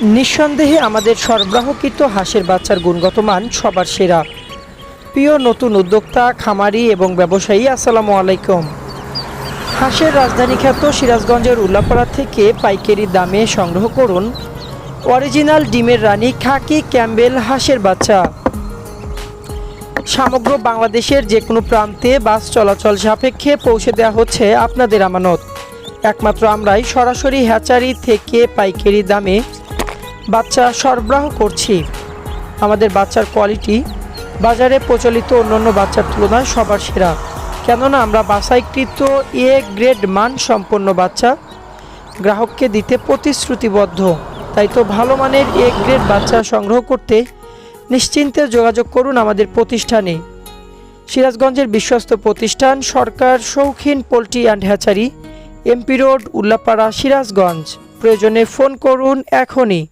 নিঃসন্দেহে আমাদের সরবরাহকৃত হাঁসের বাচ্চার গুণগত মান সবার সেরা। প্রিয় নতুন উদ্যোক্তা, খামারি এবং ব্যবসায়ী, আসসালামু আলাইকুম। হাঁসের রাজধানী খ্যাত সিরাজগঞ্জের উল্লাপাড়া থেকে পাইকারি দামে সংগ্রহ করুন অরিজিনাল ডিমের রানী খাকি ক্যাম্বেল হাঁসের বাচ্চা। সমগ্র বাংলাদেশের যে কোনো প্রান্তে বাস চলাচল সাপেক্ষে পৌঁছে দেওয়া হচ্ছে আপনাদের আমানত। একমাত্র আমরাই সরাসরি হ্যাচারি থেকে পাইকারি দামে বাচ্চা সরবরাহ করছি। আমাদের বাচ্চার কোয়ালিটি বাজারে প্রচলিত অন্যান্য বাচ্চার তুলনায় সবার সেরা, কেননা আমরা বাছাইকৃত এ গ্রেড মান সম্পন্ন বাচ্চা গ্রাহককে দিতে প্রতিশ্রুতিবদ্ধ। তাই তো ভালো মানের এ গ্রেড বাচ্চা সংগ্রহ করতে নিশ্চিন্তে যোগাযোগ করুন আমাদের প্রতিষ্ঠানে। সিরাজগঞ্জের বিশ্বস্ত প্রতিষ্ঠান সরকার শৌখিন poultry and hatchery, MP road, Ullapara, Sirajganj. প্রয়োজনে ফোন করুন এখনই।